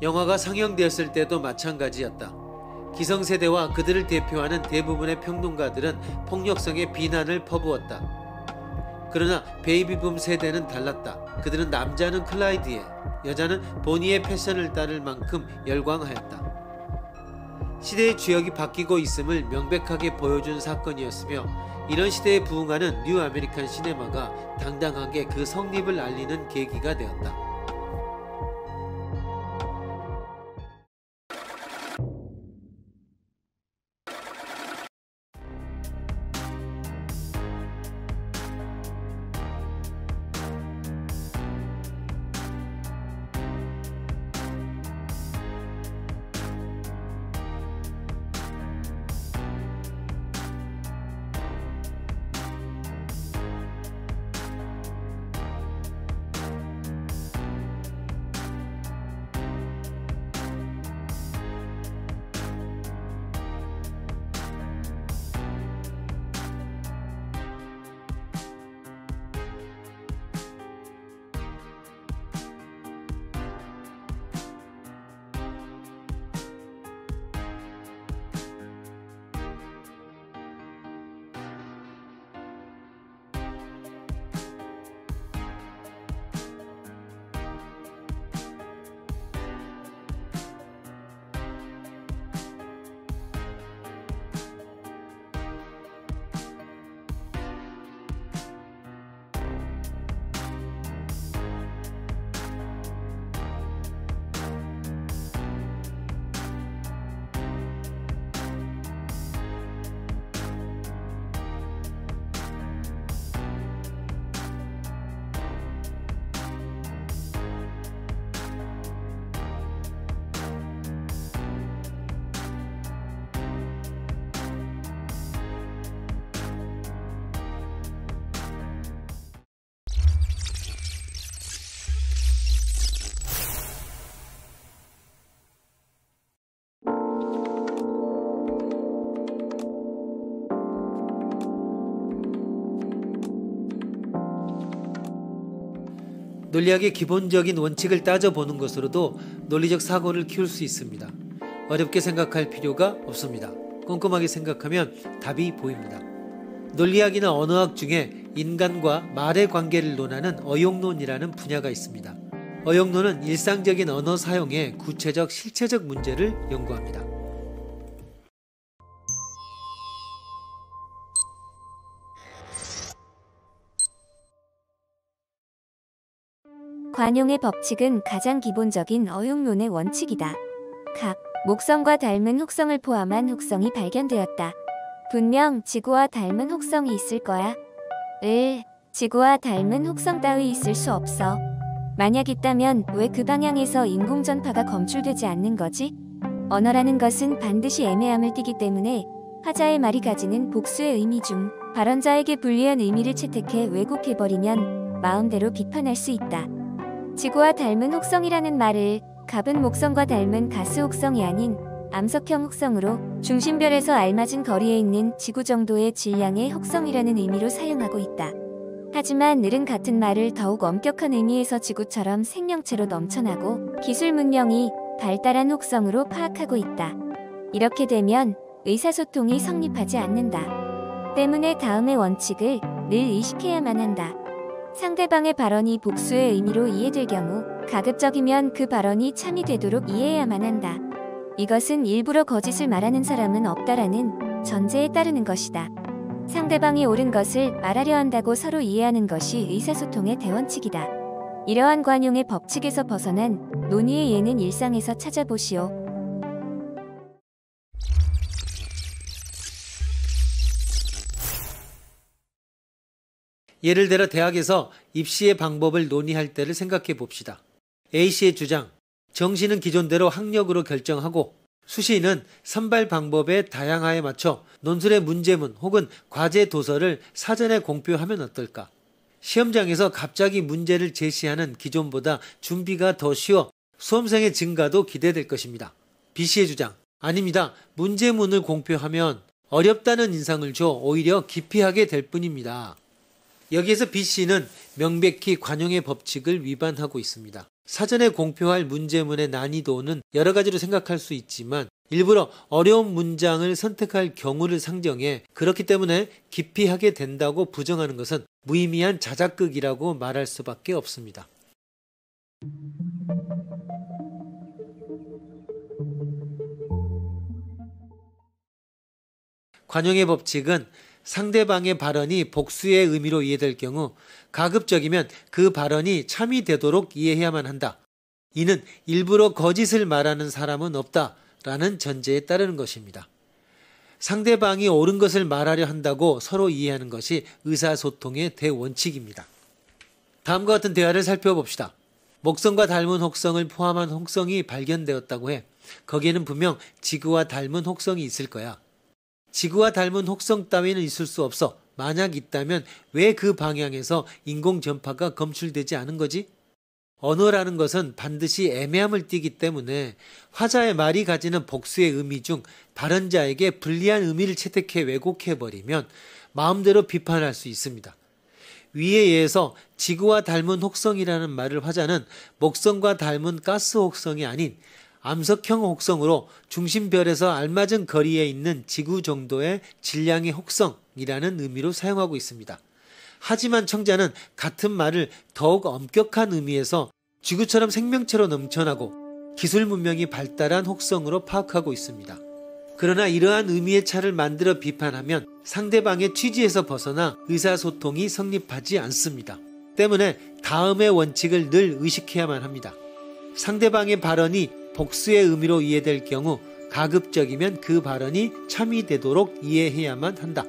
영화가 상영되었을 때도 마찬가지였다. 기성세대와 그들을 대표하는 대부분의 평론가들은 폭력성의 비난을 퍼부었다. 그러나 베이비붐 세대는 달랐다. 그들은 남자는 클라이드에, 여자는 보니의 패션을 따를 만큼 열광하였다. 시대의 주역이 바뀌고 있음을 명백하게 보여준 사건이었으며, 이런 시대에 부응하는 뉴 아메리칸 시네마가 당당하게 그 성립을 알리는 계기가 되었다. 논리학의 기본적인 원칙을 따져보는 것으로도 논리적 사고를 키울 수 있습니다. 어렵게 생각할 필요가 없습니다. 꼼꼼하게 생각하면 답이 보입니다. 논리학이나 언어학 중에 인간과 말의 관계를 논하는 어용론이라는 분야가 있습니다. 어용론은 일상적인 언어 사용의 구체적 실체적 문제를 연구합니다. 관용의 법칙은 가장 기본적인 어용론의 원칙이다. 각 목성과 닮은 혹성을 포함한 혹성이 발견되었다. 분명 지구와 닮은 혹성이 있을 거야. 지구와 닮은 혹성 따위 있을 수 없어. 만약 있다면 왜 그 방향에서 인공전파가 검출되지 않는 거지? 언어라는 것은 반드시 애매함을 띠기 때문에 화자의 말이 가지는 복수의 의미 중 발언자에게 불리한 의미를 채택해 왜곡해버리면 마음대로 비판할 수 있다. 지구와 닮은 혹성이라는 말을 갑은 목성과 닮은 가스 혹성이 아닌 암석형 혹성으로 중심별에서 알맞은 거리에 있는 지구 정도의 질량의 혹성이라는 의미로 사용하고 있다. 하지만 늘은 같은 말을 더욱 엄격한 의미에서 지구처럼 생명체로 넘쳐나고 기술 문명이 발달한 혹성으로 파악하고 있다. 이렇게 되면 의사소통이 성립하지 않는다. 때문에 다음의 원칙을 늘 의식해야만 한다. 상대방의 발언이 복수의 의미로 이해될 경우 가급적이면 그 발언이 참이 되도록 이해해야만 한다. 이것은 일부러 거짓을 말하는 사람은 없다라는 전제에 따르는 것이다. 상대방이 옳은 것을 말하려 한다고 서로 이해하는 것이 의사소통의 대원칙이다. 이러한 관용의 법칙에서 벗어난 논의의 예는 일상에서 찾아보시오. 예를 들어 대학에서 입시의 방법을 논의할 때를 생각해 봅시다. A씨의 주장, 정시는 기존대로 학력으로 결정하고 수시는 선발 방법의 다양화에 맞춰 논술의 문제문 혹은 과제 도서를 사전에 공표하면 어떨까? 시험장에서 갑자기 문제를 제시하는 기존보다 준비가 더 쉬워 수험생의 증가도 기대될 것입니다. B씨의 주장, 아닙니다. 문제문을 공표하면 어렵다는 인상을 줘 오히려 기피하게 될 뿐입니다. 여기에서 B씨는 명백히 관용의 법칙을 위반하고 있습니다. 사전에 공표할 문제문의 난이도는 여러 가지로 생각할 수 있지만 일부러 어려운 문장을 선택할 경우를 상정해 그렇기 때문에 기피하게 된다고 부정하는 것은 무의미한 자작극이라고 말할 수밖에 없습니다. 관용의 법칙은 상대방의 발언이 복수의 의미로 이해될 경우 가급적이면 그 발언이 참이 되도록 이해해야만 한다. 이는 일부러 거짓을 말하는 사람은 없다라는 전제에 따르는 것입니다. 상대방이 옳은 것을 말하려 한다고 서로 이해하는 것이 의사소통의 대원칙입니다. 다음과 같은 대화를 살펴봅시다. 목성과 닮은 혹성을 포함한 혹성이 발견되었다고 해. 거기에는 분명 지구와 닮은 혹성이 있을 거야. 지구와 닮은 혹성 따위는 있을 수 없어. 만약 있다면 왜 그 방향에서 인공전파가 검출되지 않은 거지? 언어라는 것은 반드시 애매함을 띠기 때문에 화자의 말이 가지는 복수의 의미 중 발언자에게 불리한 의미를 채택해 왜곡해버리면 마음대로 비판할 수 있습니다. 위에 의해서 지구와 닮은 혹성이라는 말을 화자는 목성과 닮은 가스 혹성이 아닌 암석형 혹성으로 중심별에서 알맞은 거리에 있는 지구 정도의 질량의 혹성이라는 의미로 사용하고 있습니다. 하지만 청자는 같은 말을 더욱 엄격한 의미에서 지구처럼 생명체로 넘쳐나고 기술 문명이 발달한 혹성으로 파악하고 있습니다. 그러나 이러한 의미의 차를 만들어 비판하면 상대방의 취지에서 벗어나 의사소통이 성립하지 않습니다. 때문에 다음의 원칙을 늘 의식해야만 합니다. 상대방의 발언이 복수의 의미로 이해될 경우 가급적이면 그 발언이 참이 되도록 이해해야만 한다.